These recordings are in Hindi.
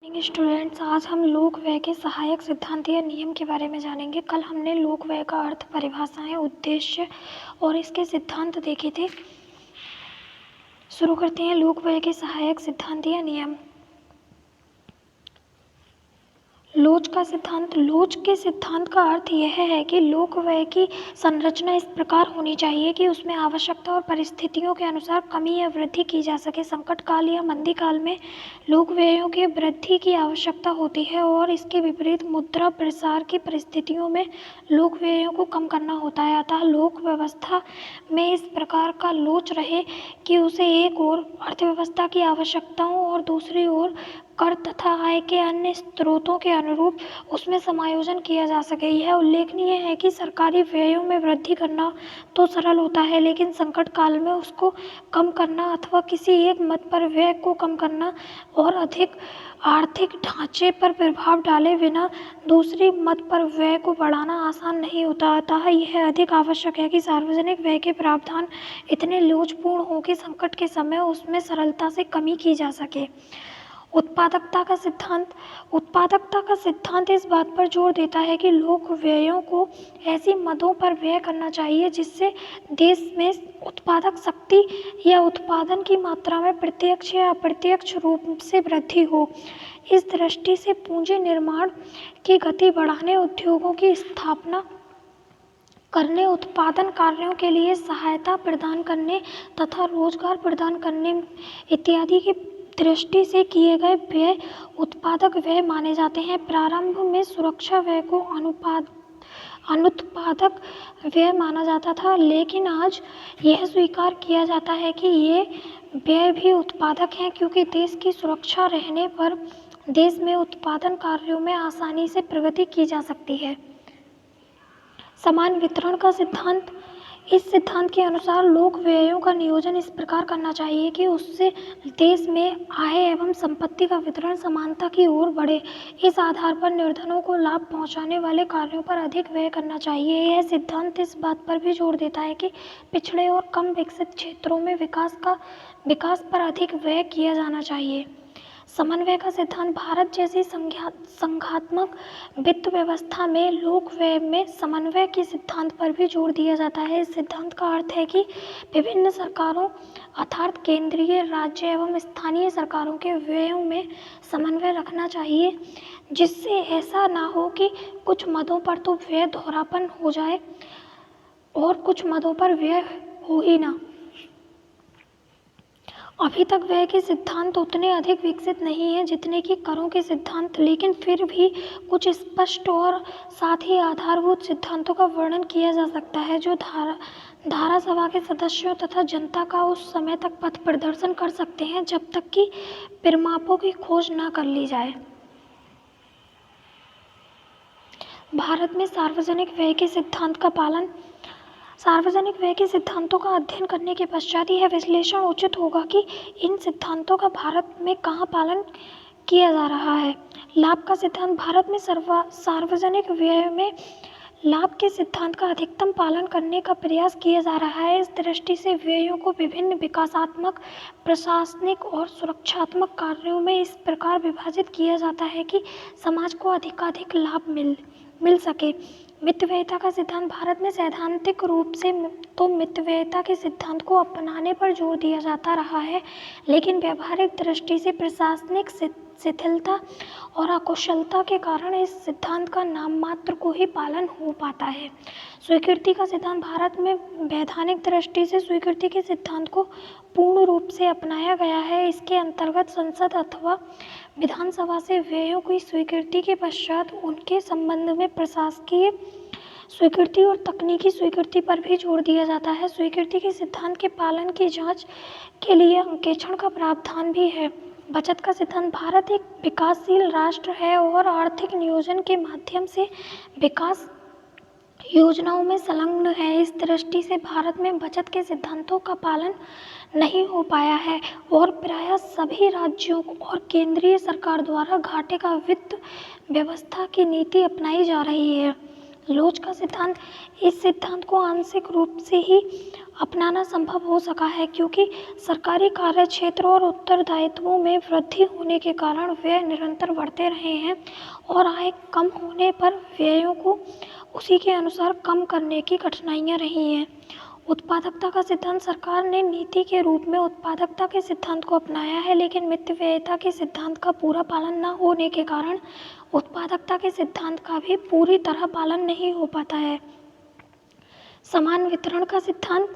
स्टूडेंट्स, आज हम लोक व्यय के सहायक सिद्धांत या नियम के बारे में जानेंगे। कल हमने लोक व्यय का अर्थ, परिभाषाएं, उद्देश्य और इसके सिद्धांत देखे थे। शुरू करते हैं लोक व्यय के सहायक सिद्धांत या नियम। लोच के सिद्धांत का अर्थ यह है कि लोक व्यय की संरचना इस प्रकार होनी चाहिए कि उसमें आवश्यकता और परिस्थितियों के अनुसार कमी या वृद्धि की जा सके। संकट काल या मंदी काल में लोक व्ययों की वृद्धि की आवश्यकता होती है और इसके विपरीत मुद्रा प्रसार की परिस्थितियों में लोक व्ययों को कम करना होता है। अतः लोक व्यवस्था में इस प्रकार का लोच रहे कि उसे एक ओर अर्थव्यवस्था की आवश्यकताओं और दूसरी ओर कर तथा आय के अन्य स्रोतों के अनुरूप उसमें समायोजन किया जा सके। यह उल्लेखनीय है कि सरकारी व्ययों में वृद्धि करना तो सरल होता है, लेकिन संकट काल में उसको कम करना अथवा किसी एक मद पर व्यय को कम करना और अधिक आर्थिक ढांचे पर प्रभाव डाले बिना दूसरी मद पर व्यय को बढ़ाना आसान नहीं होता। अतः यह अधिक आवश्यक है कि सार्वजनिक व्यय के प्रावधान इतने लोचपूर्ण हों कि संकट के समय उसमें सरलता से कमी की जा सके। उत्पादकता का सिद्धांत इस बात पर जोर देता है कि लोक व्ययों को ऐसी मदों पर व्यय करना चाहिए जिससे देश में उत्पादक शक्ति या उत्पादन की मात्रा में प्रत्यक्ष या अप्रत्यक्ष रूप से वृद्धि हो। इस दृष्टि से पूंजी निर्माण की गति बढ़ाने, उद्योगों की स्थापना करने, उत्पादन कार्यों के लिए सहायता प्रदान करने तथा रोजगार प्रदान करने इत्यादि की दृष्टि से किए गए व्यय उत्पादक व्यय माने जाते हैं। प्रारंभ में सुरक्षा व्यय को अनुत्पादक व्यय माना जाता था, लेकिन आज यह स्वीकार किया जाता है कि ये व्यय भी उत्पादक हैं, क्योंकि देश की सुरक्षा रहने पर देश में उत्पादन कार्यों में आसानी से प्रगति की जा सकती है। समान वितरण का सिद्धांत। इस सिद्धांत के अनुसार लोक व्ययों का नियोजन इस प्रकार करना चाहिए कि उससे देश में आय एवं संपत्ति का वितरण समानता की ओर बढ़े। इस आधार पर निर्धनों को लाभ पहुंचाने वाले कार्यों पर अधिक व्यय करना चाहिए। यह सिद्धांत इस बात पर भी जोर देता है कि पिछड़े और कम विकसित क्षेत्रों में विकास पर अधिक व्यय किया जाना चाहिए। समन्वय का सिद्धांत। भारत जैसी संघात्मक वित्त व्यवस्था में लोक व्यय में समन्वय के सिद्धांत पर भी जोर दिया जाता है। इस सिद्धांत का अर्थ है कि विभिन्न सरकारों अर्थात केंद्रीय, राज्य एवं स्थानीय सरकारों के व्ययों में समन्वय रखना चाहिए, जिससे ऐसा ना हो कि कुछ मदों पर तो व्यय दोहरापन हो जाए और कुछ मदों पर व्यय हो ही ना। अभी तक व्यय के सिद्धांत उतने अधिक विकसित नहीं हैं जितने कि करों के सिद्धांत, लेकिन फिर भी कुछ स्पष्ट और साथ ही आधारभूत सिद्धांतों का वर्णन किया जा सकता है जो धारा सभा के सदस्यों तथा जनता का उस समय तक पथ प्रदर्शन कर सकते हैं जब तक कि परिमापों की खोज न कर ली जाए। भारत में सार्वजनिक व्यय के सिद्धांत का पालन। सार्वजनिक व्यय के सिद्धांतों का अध्ययन करने के पश्चात यह विश्लेषण उचित होगा कि इन सिद्धांतों का भारत में कहाँ पालन किया जा रहा है। लाभ का सिद्धांत। भारत में सार्वजनिक व्यय में लाभ के सिद्धांत का अधिकतम पालन करने का प्रयास किया जा रहा है। इस दृष्टि से व्ययों को विभिन्न विकासात्मक, प्रशासनिक और सुरक्षात्मक कार्यों में इस प्रकार विभाजित किया जाता है कि समाज को अधिकाधिक लाभ मिल सके। मितव्ययिता का सिद्धांत। भारत में सैद्धांतिक रूप से तो मितव्ययिता के सिद्धांत को अपनाने पर जोर दिया जाता रहा है, लेकिन व्यावहारिक दृष्टि से प्रशासनिक शिथिलता और अकुशलता के कारण इस सिद्धांत का नाम मात्र को ही पालन हो पाता है। स्वीकृति का सिद्धांत। भारत में वैधानिक दृष्टि से स्वीकृति के सिद्धांत को पूर्ण रूप से अपनाया गया है। इसके अंतर्गत संसद अथवा विधानसभा से व्ययों की स्वीकृति के पश्चात उनके संबंध में प्रशासकीय स्वीकृति और तकनीकी स्वीकृति पर भी जोर दिया जाता है। स्वीकृति के सिद्धांत के पालन की जांच के लिए अंकेक्षण का प्रावधान भी है। बचत का सिद्धांत। भारत एक विकासशील राष्ट्र है और आर्थिक नियोजन के माध्यम से विकास योजनाओं में संलग्न है। इस दृष्टि से भारत में बचत के सिद्धांतों का पालन नहीं हो पाया है और प्रायः सभी राज्यों और केंद्रीय सरकार द्वारा घाटे का वित्त व्यवस्था की नीति अपनाई जा रही है। लोच का सिद्धांत, इस सिद्धांत को आंशिक रूप से ही अपनाना संभव हो सका है क्योंकि सरकारी कार्यक्षेत्र और उत्तरदायित्वों में वृद्धि होने के कारण व्यय निरंतर बढ़ते रहे हैं और आय कम होने पर व्ययों को उसी के अनुसार कम करने की कठिनाइयां रही हैं। उत्पादकता का सिद्धांत, सरकार ने नीति के रूप में उत्पादकता के सिद्धांत को अपनाया है, लेकिन मितव्ययिता के सिद्धांत का पूरा पालन न होने के कारण उत्पादकता के सिद्धांत का भी पूरी तरह पालन नहीं हो पाता है। समान वितरण का सिद्धांत,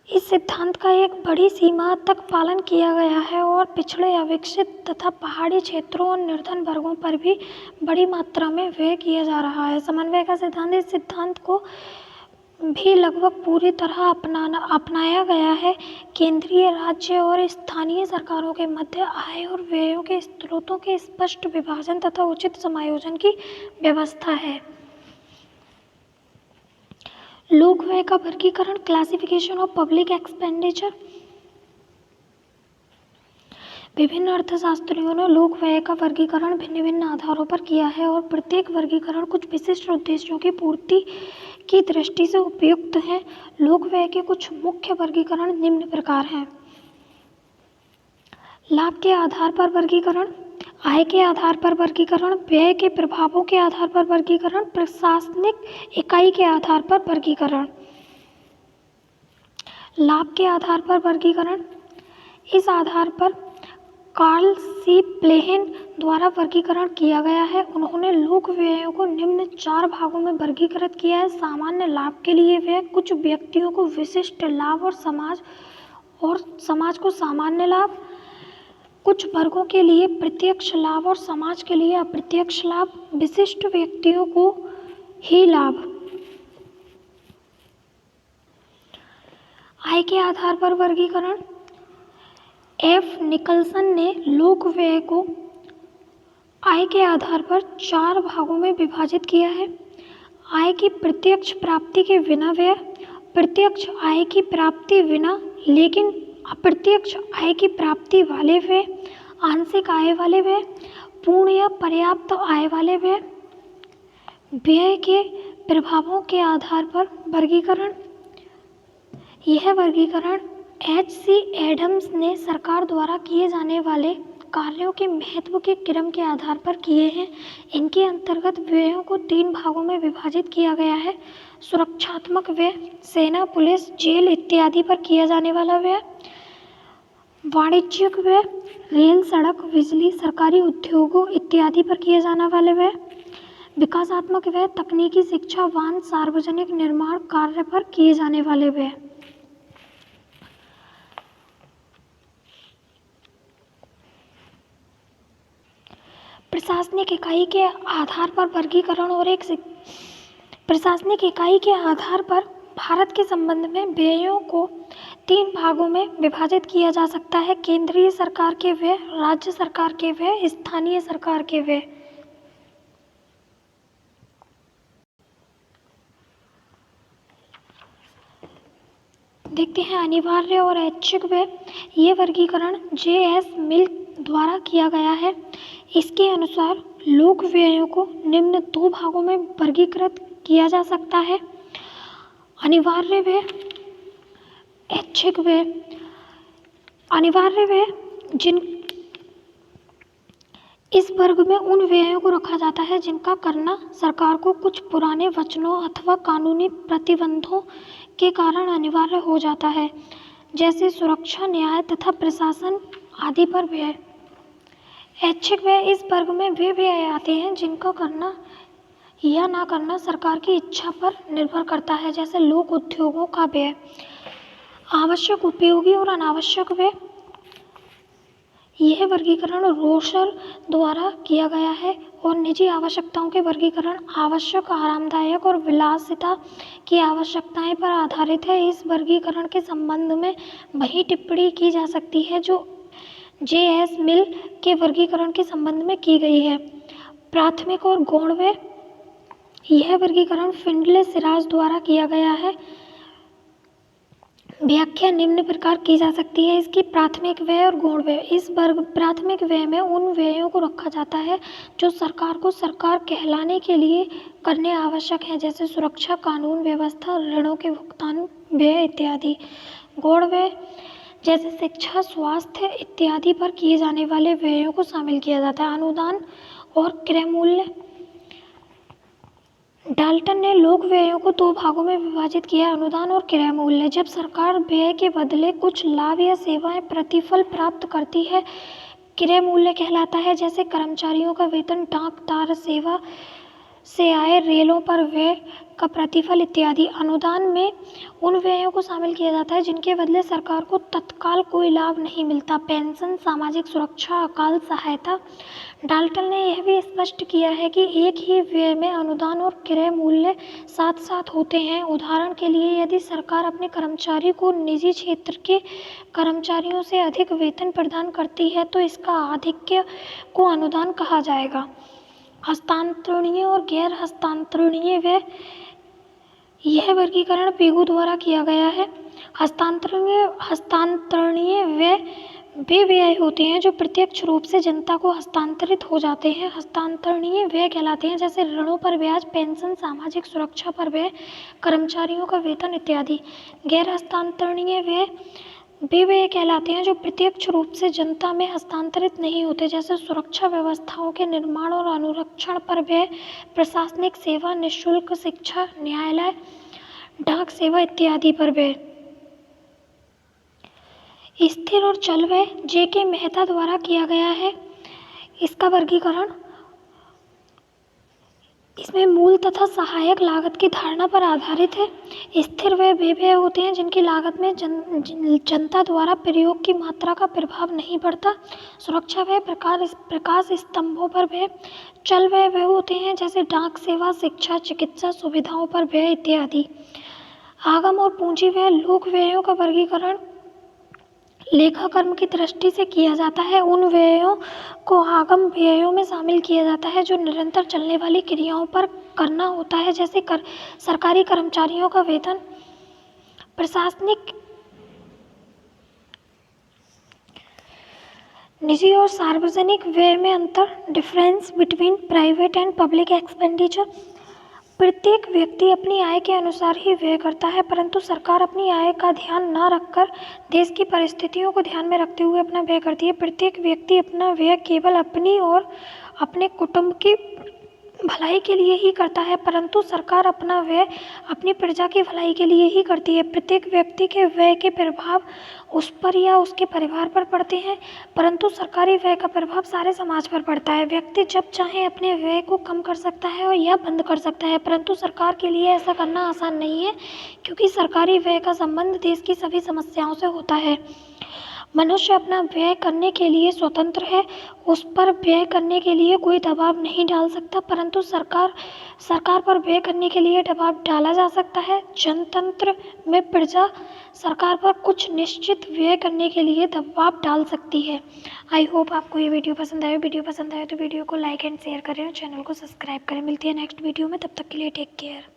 इस सिद्धांत का एक बड़ी सीमा तक पालन किया गया है और पिछड़े, अविकसित तथा पहाड़ी क्षेत्रों और निर्धन वर्गों पर भी बड़ी मात्रा में व्यय किया जा रहा है। समन्वय का सिद्धांत, इस सिद्धांत को भी लगभग पूरी तरह अपनाया गया है। केंद्रीय, राज्य और स्थानीय सरकारों के मध्य आय और व्ययों के स्रोतों के स्पष्ट विभाजन तथा उचित समायोजन की व्यवस्था है। लोक व्यय का वर्गीकरण, क्लासिफिकेशन ऑफ पब्लिक एक्सपेंडिचर। विभिन्न अर्थशास्त्रियों ने लोक व्यय का वर्गीकरण भिन्न भिन्न आधारों पर किया है और प्रत्येक वर्गीकरण कुछ विशिष्ट उद्देश्यों की पूर्ति की दृष्टि से उपयुक्त है। लोक व्यय के कुछ मुख्य वर्गीकरण निम्न प्रकार हैं। लाभ के आधार पर वर्गीकरण, आय के आधार पर वर्गीकरण, व्यय के प्रभावों के आधार पर वर्गीकरण, प्रशासनिक इकाई के आधार पर वर्गीकरण। लाभ के आधार पर वर्गीकरण, इस आधार पर कार्ल सी प्लेहेन द्वारा वर्गीकरण किया गया है। उन्होंने लोक व्ययों को निम्न 4 भागों में वर्गीकृत किया है। सामान्य लाभ के लिए व्यय, कुछ व्यक्तियों को विशिष्ट लाभ और समाज को सामान्य लाभ, कुछ वर्गों के लिए प्रत्यक्ष लाभ और समाज के लिए अप्रत्यक्ष लाभ, विशिष्ट व्यक्तियों को ही लाभ। आय के आधार पर वर्गीकरण, एफ निकलसन ने लोक व्यय को आय के आधार पर 4 भागों में विभाजित किया है। आय की प्रत्यक्ष प्राप्ति के बिना व्यय, प्रत्यक्ष आय की प्राप्ति बिना लेकिन अप्रत्यक्ष आय की प्राप्ति वाले व्यय, आंशिक आय वाले व्यय, पूर्ण या पर्याप्त आय वाले व्यय। व्यय के प्रभावों के आधार पर वर्गीकरण, यह वर्गीकरण H.C. एडम्स ने सरकार द्वारा किए जाने वाले कार्यों के महत्व के क्रम के आधार पर किए हैं। इनके अंतर्गत व्ययों को 3 भागों में विभाजित किया गया है। सुरक्षात्मक व्यय, सेना, पुलिस, जेल इत्यादि पर किया जाने वाला व्यय। वाणिज्यिक व्यय, रेल, सड़क, बिजली, सरकारी उद्योगों इत्यादि पर किए जाने वाले व्यय। विकासात्मक व्यय, तकनीकी शिक्षा, वाहन, सार्वजनिक निर्माण कार्य पर किए जाने वाले व्यय। प्रशासनिक इकाई के आधार पर वर्गीकरण और प्रशासनिक इकाई के आधार पर भारत के संबंध में व्ययों को 3 भागों में विभाजित किया जा सकता है। केंद्रीय सरकार के व्यय, राज्य सरकार के व्यय, स्थानीय सरकार के व्यय। देखते हैं अनिवार्य और ऐच्छिक व्यय। ये वर्गीकरण J.S. मिल द्वारा किया गया है। इसके अनुसार लोक व्ययों को निम्न 2 भागों में वर्गीकृत किया जा सकता है। अनिवार्य व्यय, ऐच्छिक व्यय। अनिवार्य व्यय इस वर्ग में उन व्ययों को रखा जाता है जिनका करना सरकार को कुछ पुराने वचनों अथवा कानूनी प्रतिबंधों के कारण अनिवार्य हो जाता है, जैसे सुरक्षा, न्याय तथा प्रशासन आदि पर व्यय। ऐच्छिक व्यय, इस वर्ग में वे व्यय आते हैं जिनका करना या ना करना सरकार की इच्छा पर निर्भर करता है, जैसे लोक उद्योगों का व्यय। आवश्यक, उपयोगी और अनावश्यक व्यय। यह वर्गीकरण रोशर द्वारा किया गया है और निजी आवश्यकताओं के वर्गीकरण आवश्यक, आरामदायक और विलासिता की आवश्यकताएं पर आधारित है। इस वर्गीकरण के संबंध में वही टिप्पणी की जा सकती है जो J.S. मिल के वर्गीकरण के संबंध में की गई है। प्राथमिक और गौण व्यय, यह वर्गीकरण फिंडले सिराज द्वारा किया गया है। व्याख्या निम्न प्रकार की जा सकती है इसकी: प्राथमिक व्यय और गौण व्यय। इस वर्ग प्राथमिक व्यय में उन व्ययों को रखा जाता है जो सरकार को सरकार कहलाने के लिए करने आवश्यक हैं, जैसे सुरक्षा, कानून व्यवस्था, ऋणों के भुगतान, व्यय इत्यादि। गौण व्यय जैसे शिक्षा, स्वास्थ्य इत्यादि पर किए जाने वाले व्ययों को शामिल किया जाता है। अनुदान और क्रय मूल्य। डाल्टन ने लोक व्ययों को दो भागों में विभाजित किया: अनुदान और क्रय मूल्य। जब सरकार व्यय के बदले कुछ लाभ या सेवाएं प्रतिफल प्राप्त करती है, क्रय मूल्य कहलाता है, जैसे कर्मचारियों का वेतन, डाक तार सेवा से आय, रेलों पर व्यय का प्रतिफल इत्यादि। अनुदान में उन व्ययों को शामिल किया जाता है जिनके बदले सरकार को तत्काल कोई लाभ नहीं मिलता: पेंशन, सामाजिक सुरक्षा, अकाल सहायता। डाल्टन ने यह भी स्पष्ट किया है कि एक ही व्यय में अनुदान और क्रय मूल्य साथ साथ होते हैं। उदाहरण के लिए, यदि सरकार अपने कर्मचारी को निजी क्षेत्र के कर्मचारियों से अधिक वेतन प्रदान करती है तो इसका आधिक्य को अनुदान कहा जाएगा। हस्तांतरणीय और गैर हस्तांतरणीय व्यय। यह वर्गीकरण पेगु द्वारा किया गया है। हस्तांतरणीय व्यय वे व्यय होते हैं जो प्रत्यक्ष रूप से जनता को हस्तांतरित हो जाते हैं, हस्तांतरणीय व्यय कहलाते हैं, जैसे ऋणों पर ब्याज, पेंशन, सामाजिक सुरक्षा पर व्यय, कर्मचारियों का वेतन इत्यादि। गैर हस्तांतरणीय व्यय वे व्यय कहलाते हैं जो प्रत्यक्ष रूप से जनता में हस्तांतरित नहीं होते, जैसे सुरक्षा व्यवस्थाओं के निर्माण और अनुरक्षण पर व्यय, प्रशासनिक सेवा, निःशुल्क शिक्षा, न्यायालय, डाक सेवा इत्यादि पर व्यय। स्थिर और चल व्यय जे.के. मेहता द्वारा किया गया है। इसका वर्गीकरण इसमें मूल तथा सहायक लागत की धारणा पर आधारित है। स्थिर व्यय वे व्यय होते हैं जिनकी लागत में जनता द्वारा प्रयोग की मात्रा का प्रभाव नहीं पड़ता। सुरक्षा व्यय, प्रकाश स्तंभों पर व्यय। चल व्यय वे होते हैं जैसे डाक सेवा, शिक्षा, चिकित्सा सुविधाओं पर व्यय इत्यादि। आगम और पूंजी व्यय। लोक व्ययों का वर्गीकरण लेखाकर्म की दृष्टि से किया जाता है। उन व्ययों को आगम व्ययों में शामिल किया जाता है जो निरंतर चलने वाली क्रियाओं पर करना होता है, जैसे सरकारी कर्मचारियों का वेतन। प्रशासनिक। निजी और सार्वजनिक व्यय में अंतर। Difference between private and public expenditure. प्रत्येक व्यक्ति अपनी आय के अनुसार ही व्यय करता है, परंतु सरकार अपनी आय का ध्यान न रखकर देश की परिस्थितियों को ध्यान में रखते हुए अपना व्यय करती है। प्रत्येक व्यक्ति अपना व्यय केवल अपनी और अपने कुटुंब की भलाई के लिए ही करता है, परंतु सरकार अपना व्यय अपनी प्रजा की भलाई के लिए ही करती है। प्रत्येक व्यक्ति के व्यय के प्रभाव उस पर या उसके परिवार पर पड़ते हैं, परंतु सरकारी व्यय का प्रभाव सारे समाज पर पड़ता है। व्यक्ति जब चाहे अपने व्यय को कम कर सकता है और या बंद कर सकता है, परंतु सरकार के लिए ऐसा करना आसान नहीं है, क्योंकि सरकारी व्यय का संबंध देश की सभी समस्याओं से होता है। मनुष्य अपना व्यय करने के लिए स्वतंत्र है, उस पर व्यय करने के लिए कोई दबाव नहीं डाल सकता, परंतु सरकार पर व्यय करने के लिए दबाव डाला जा सकता है। जनतंत्र में प्रजा सरकार पर कुछ निश्चित व्यय करने के लिए दबाव डाल सकती है। आई होप आपको ये वीडियो पसंद आए। वीडियो पसंद आए तो वीडियो को लाइक एंड शेयर करें और चैनल को सब्सक्राइब करें। मिलती है नेक्स्ट वीडियो में, तब तक के लिए टेक केयर।